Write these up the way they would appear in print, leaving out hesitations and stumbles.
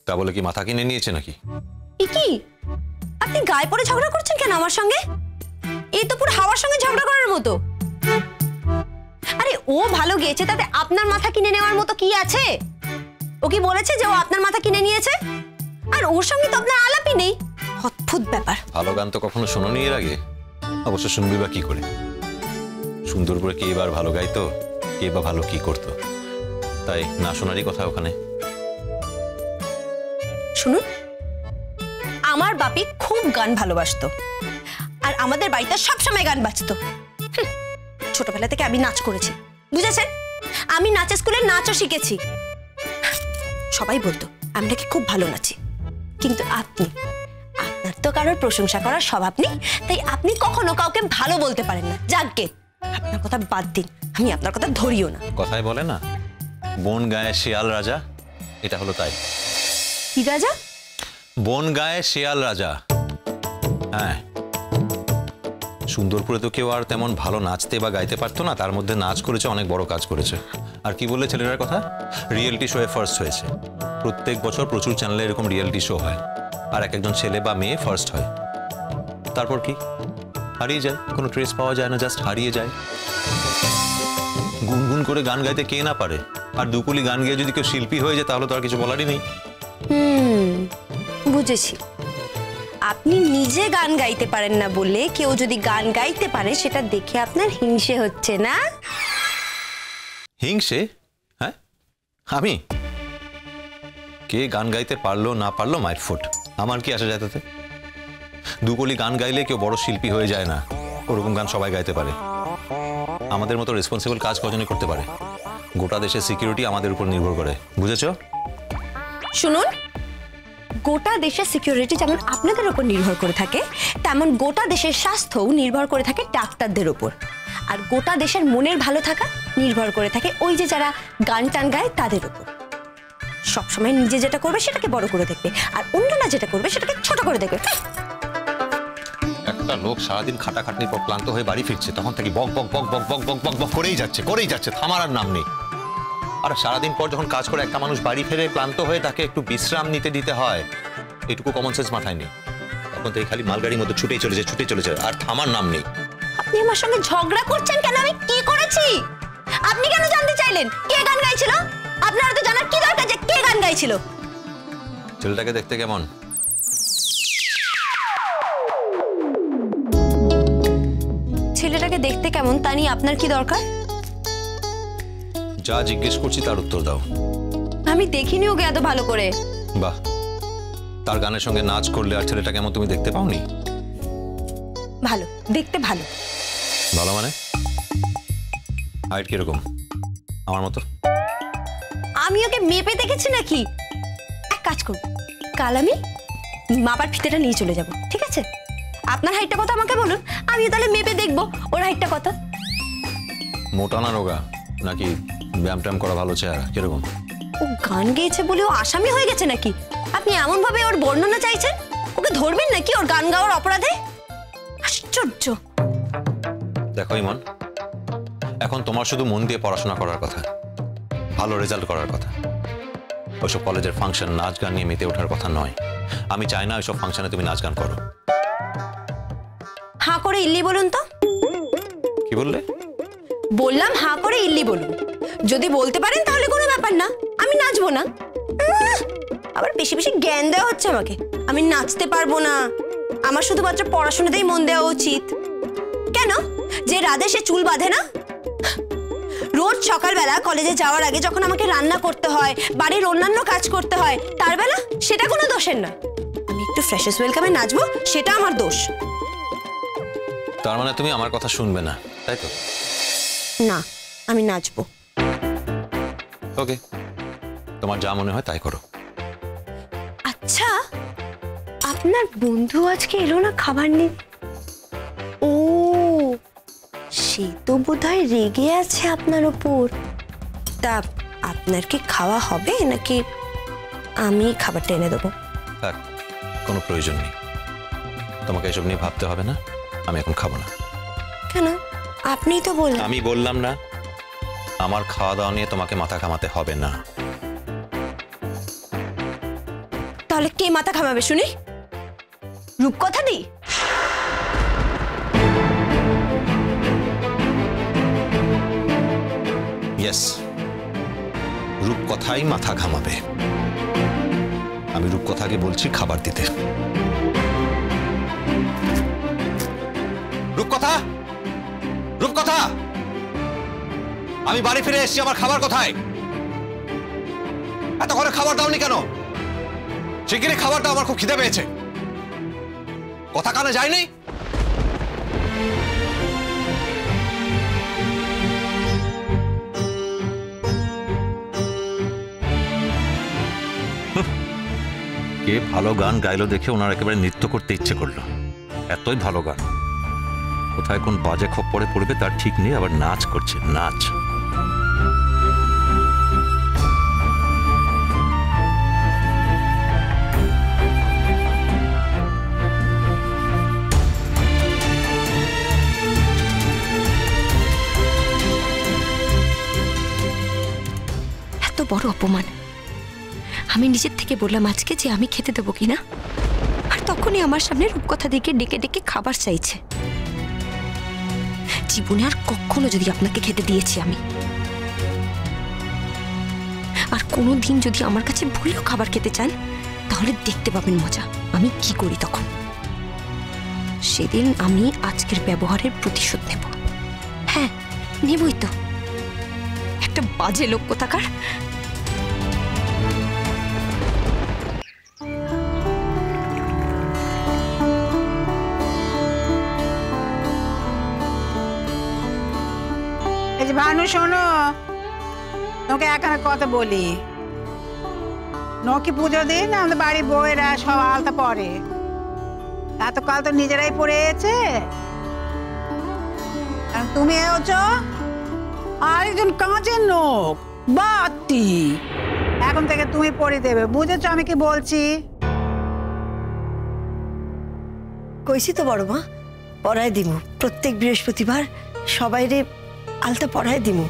তা বলে কি মাথা কিনে নিয়েছে নাকি? কি আপনি গায়ে পড়ে ঝগড়া করছেন কেন আমার সঙ্গে? এই তো পুরো হাওয়ার সঙ্গে ঝগড়া করার মতো। আরে ও ভালো গেয়েছে, তাতে আপনার মাথা কিনে নেওয়ার মতো কি আছে? ও কি বলেছে যে ও আপনার মাথা কিনে নিয়েছে? আর ওর সঙ্গে তো আপনার আলাপই নেই। অদ্ভুত ব্যাপার। ভালো গান তো কখনো শোনোনি এর আগে? অবশ্য শুনবি বা কি করে? সুন্দর করে কে এবার ভালো গাইতো, কে বা ভালো কি করতো, তাই না শোনারই কথা ওখানে। শুনুন, আমার বাপি খুব গান ভালোবাসতো, আর আমাদের বাড়িতে সবসময় গান বাজতো। ছোটবেলা থেকে আমি নাচ করেছি, বুঝেছেন? আমি নাচের স্কুলে নাচও শিখেছি। সবাই বলতো আমি নাকি খুব ভালো নাচি। কিন্তু আপনার তো কারোর প্রশংসা করার স্বভাব নেই, তাই আপনি কখনো কাউকে ভালো বলতে পারেন না। যাকগে, আপনার কথা বাদ দিন, আমি আপনার কথা ধরিও না। কথায় বলে না, বন গায়ে শিয়াল রাজা, এটা হলো তাই। কি রাজা? বন গায়ে শিয়াল রাজা। হ্যাঁ, সুন্দরপুরে তো কেউ আর তেমন ভালো নাচতে বা গাইতে পারতো না, তার মধ্যে নাচ করেছে, অনেক বড় কাজ করেছে। আর কি বললে ছেলেটার কথা? রিয়েলিটি শোয়ে ফার্স্ট হয়েছে। প্রত্যেক বছর প্রচুর চ্যানেলে এরকম রিয়েলিটি শো হয়, আর এক একজন ছেলে বা মেয়ে ফার্স্ট হয়। তারপর কি হারিয়ে যায়, কোনো ট্রেস পাওয়া যায় না, জাস্ট হারিয়ে যায়। গুনগুন করে গান গাইতে কে না পারে, আর দুকুলি গান গেয়ে যদি কেউ শিল্পী হয়ে যায় তাহলে তো আর কিছু বলারই নেই। বুঝেছি, আপনি নিজে গান গাইতে পারেন না বলে কেউ যদি গান গাইতে পারে সেটা দেখে আপনার হিংসে হচ্ছে না? হিংসে? হ্যাঁ, আমি? কে গান গাইতে পারলো না পারলো মাইট ফুট, আমার কি আসা যায় তাতে? দুকলি গান গাইলে কেউ বড় শিল্পী হয়ে যায় না, ওরকম গান সবাই গাইতে পারে। আমাদের মতো রেসপন্সিবল কাজ কজনই করতে পারে। গোটা দেশের সিকিউরিটি আমাদের উপর নির্ভর করে, বুঝেছো? শুনুন, গোটা দেশের সিকিউরিটি যেমন আপনাদের উপর নির্ভর করে থাকে, তেমন গোটা দেশের স্বাস্থ্যও নির্ভর করে থাকে ডাক্তারদের উপর। আর গোটা দেশের মনের ভালো থাকা নির্ভর করে থাকে ওই যে যারা গান টান গায় তাদের উপর। সবসময় নিজে যেটা করবে সেটাকে বড় করে দেখবে, আর অন্যরা যেটা করবে সেটাকে ছোট করে দেখবে। একটা লোক সারাদিন খাটাখাটনির পর ক্লান্ত হয়ে বাড়ি ফিরছে, তখন থেকে বক বক বক বক বক বক বক বক করেই যাচ্ছে, থামার আর নাম নেই। আর সারাদিন পর যখন কাজ করে একটা মানুষ বাড়ি ফেরে ক্লান্ত হয়ে, তাকে একটু বিশ্রাম নিতে দিতে হয়, এটুকু কমন সেন্স মাথায় নেই। তখন থেকে খালি মালগাড়ির মধ্যে ছুটে চলেছে, আর থামার নাম নেই। আপনি আমার সঙ্গে ঝগড়া করছেন কেন? আমি কি করেছি? আপনি কেন জানতে চাইলেন কে গান গাইছিল? আপনার তো জানার কি দরকার যে কে গান গাইছিল? ছেলেটাকে দেখতে কেমন? ছেলেটাকে দেখতে কেমন তা নিয়ে আপনার কি দরকার? যা জিজ্ঞেস করছি তার উত্তর দাও। আমি দেখিনি ওকে এত ভালো করে। বাহ, তার গানের সঙ্গে নাচ করলে আর ছেলেটা কেমন তুমি দেখতে পাওনি? ভালো, দেখতে ভালো। ভালো মানে? হাইট কিরকম? আমার মতো? আমি ওকে মেপে দেখেছি নাকি? এক কাজ করব, কাল আমি মাপার ফিতেটা নিয়ে চলে যাব, ঠিক আছে? আপনার হাইটটা কত আমাকে বলুন, আমি তাহলে মেপে দেখবো ওর হাইটটা কত। মোটা না রোগা, নাকি ব্যায়াম ট্যাম করা ভালো চেহারা, কিরকম? ও গান গেয়েছে বলে ও আসামি হয়ে গেছে নাকি? আপনি এমন ভাবে ওর বর্ণনা চাইছেন, ওকে ধরবেন নাকি ওর গান গাওয়ার অপরাধে? আশ্চর্য। দেখো ইমন, এখন তোমার শুধু মন দিয়ে পড়াশোনা করার কথা, ভালো রেজাল্ট করার কথা। ওইসব কলেজের ফাংশন, নাচ গান নিয়ে মেতে ওঠার কথা নয়। আমি চাই না ওইসব ফাংশনে তুমি নাচ গান করো। হাঁ করে ইল্লি বলুন তো। কি বললে? বললাম হাঁ করে ইল্লি বলুন। যদি বলতে পারেন তাহলে কোনো ব্যাপার না, আমি নাচবো না। আবার বেশি বেশি জ্ঞান দেওয়া হচ্ছে আমাকে। আমি নাচতে পারবো না, আমার শুধুমাত্র পড়াশোনাতেই মন দেওয়া উচিত। কেন? যে রাধে সে চুল বাঁধে না? রোজ সকালবেলা কলেজে যাওয়ার আগে যখন আমাকে রান্না করতে হয়, বাড়ির অন্যান্য কাজ করতে হয়, তার বেলা সেটা কোনো দোষের না। আমি একটু ফ্রেশার্স ওয়েলকামে নাচবো, সেটা আমার দোষ। তার মানে তুমি আমার কথা শুনবে না, তাই তো? না, আমি নাচবো। ওকে, তোমার যা মনে হয় তাই করো। আচ্ছা, আপনার বন্ধু আজকে এলো না খাবার নিয়ে? ও, সে তো বোধহয় রেগে আছে আপনার ওপর। তা আপনার কি খাওয়া হবে নাকি আমি খাবারটা এনে দেবো? থাক, কোনো প্রয়োজন নেই। তোমাকে এসব নিয়ে ভাবতে হবে না, আমি এখন খাবো না। কেন? আপনিই তো বললেন। আমি বললাম না আমার খাওয়া দাওয়া নিয়ে তোমাকে মাথা ঘামাতে হবে না। তাহলে কে মাথা ঘামাবে শুনি? রূপকথা দি? ইয়েস, রূপকথাই মাথা ঘামাবে। আমি রূপকথাকে বলছি খাবার দিতে। রূপকথা, রূপকথা, আমি বাড়ি ফিরে এসেছি, আমার খাবার কোথায়? এত করে খাবার দাওনি কেন? শিগগিরই খাবার দাও, আমার খুব খিদে পেয়েছে। কথা কানে যায়নি? কে ভালো গান গাইলো দেখে ওনার একেবারে নৃত্য করতে ইচ্ছে করলো। এতই ভালো গান, কোথায় কোন বাজে খপ্পরে পড়বে তার ঠিক নেই, আবার নাচ করছে, নাচ। এত বড় অপমান! আমি নিজের থেকে বললাম আজকে যে আমি খেতে দেবো কিনা, আর তখনই আমার সামনে রূপকথা দিকে ডেকে ডেকে খাবার চাইছে। জীবনে আর কখনো যদি আপনাকে খেতে দিয়েছি আমি, আর কোনোদিন যদি আমার কাছে ভুলেও খাবার খেতে চান, তাহলে দেখতে পাবেন মজা আমি কি করি তখন। সেদিন আমি আজকের ব্যবহারের প্রতিশোধ নেব। হ্যাঁ, নেবই তো। একটা বাজে লোক কোথাকার। ভানু শোনো, তোকে এখানে কথা বলি। নকি পুজো দিন আমাদের বাড়ির বউয়েরা সব আলতা পরে, এতকাল তো নিজেরাই পড়েছে। তুমি হচ্ছ আরেকজন কাজের লোক, বাতি। এখন থেকে তুমি পরে দেবে, বুঝেছো আমি কি বলছি? কইছি তো বড় মা, পড়ায় দিমু। প্রত্যেক বৃহস্পতিবার সবাইরে আলতা পড়ায় দিমু।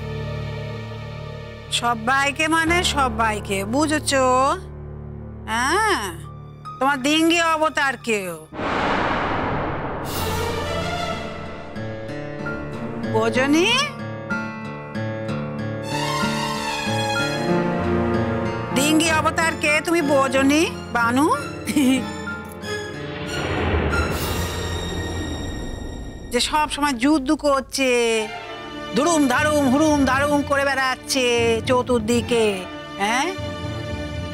সবাইকে মানে সবাইকে, বুঝেছো? হ্যাঁ, তোমার ডিঙ্গি অবতার কেউ বোঝনি? ডিঙ্গি অবতার কে তুমি বোঝনি বানু? যে সব সময় যুদ্ধ করছে, ধুরুম ধারুম হুরুম ধারুম করে বেড়াচ্ছে চতুর্দিকে, হ্যাঁ,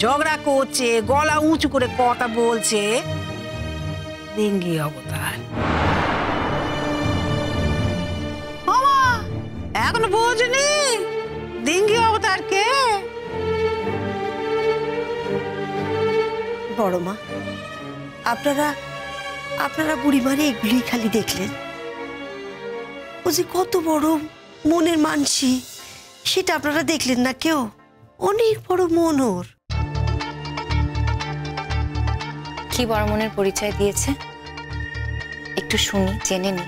ঝগড়া করছে, গলা উঁচু করে কথা বলছে, ডিঙ্গি অবতার। এখনো বোঝনি ডিঙ্গি অবতার কে? বড় মা, আপনারা আপনারা বুড়িমারে এগুলি খালি দেখলেন। ও যে কত বড় মনের মানসী সেটা আপনারা দেখলেন না কেউ। অনেক বড় মন ওর। কি বড় মনের পরিচয় দিয়েছে একটু শুনি, জেনে নি।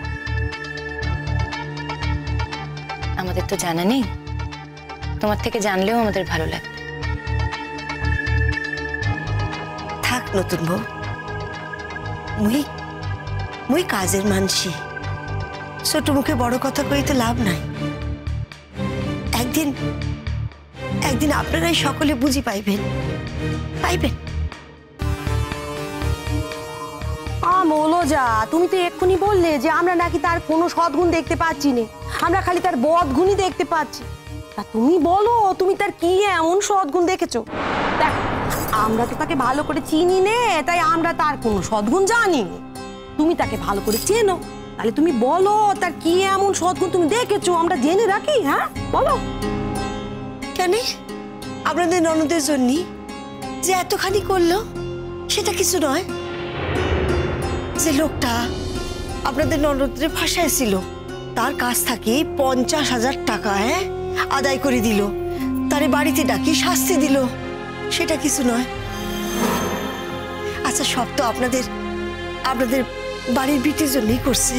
আমাদের তো জানা নেই, তোমার থেকে জানলেও আমাদের ভালো লাগবে। থাক নতুন বউ, মুই কাজের মানসি, ছোট মুখে বড় কথা কইতে লাভ নাই। একদিন একদিন আপনারাই সকলে বুঝি পাইবেন। বলো যা, তুমি তো এক্ষুনি বললে যে আমরা নাকি তার কোনো সদ্গুণ দেখতে পাচ্ছি না, আমরা খালি তার বদগুণই দেখতে পাচ্ছি। তা তুমি বলো, তুমি তার কি এমন সদ্গুণ দেখেছো? দেখ, আমরা তো তাকে ভালো করে চিনি নে, তাই আমরা তার কোনো সদ্গুণ জানি। তুমি তাকে ভালো করে চেনো, তাহলে তুমি বলো তার কি এমন সদ্গুণ তুমি দেখেছো, আমরা জেনে রাখি। হ্যাঁ বলো। কেন আপনাদের ননদের জন্য যে এতখানি করলো সেটা কিছু নয়? যে লোকটা আপনাদের ননদের ভাষায় ছিল, তার কাছ থেকে 50,000 টাকা আদায় করে দিল, তারে বাড়িতে ডাকি শাস্তি দিল, সেটা কিছু নয়? আচ্ছা, সব তো আপনাদের বাড়ির বিটির জন্যই করছে।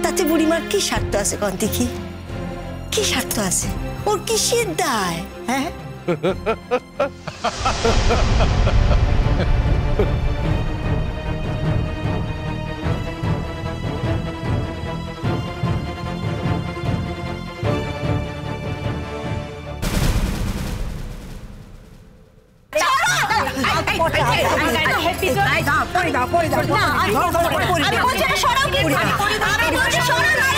তাতে বুড়িমার কি স্বার্থ আছে কন্তি? কি স্বার্থ আছে ওর? কিসের দায়? হ্যাঁ, আমি বলছি এটা সরাও কিন্তু। আমি বলছি সরাও।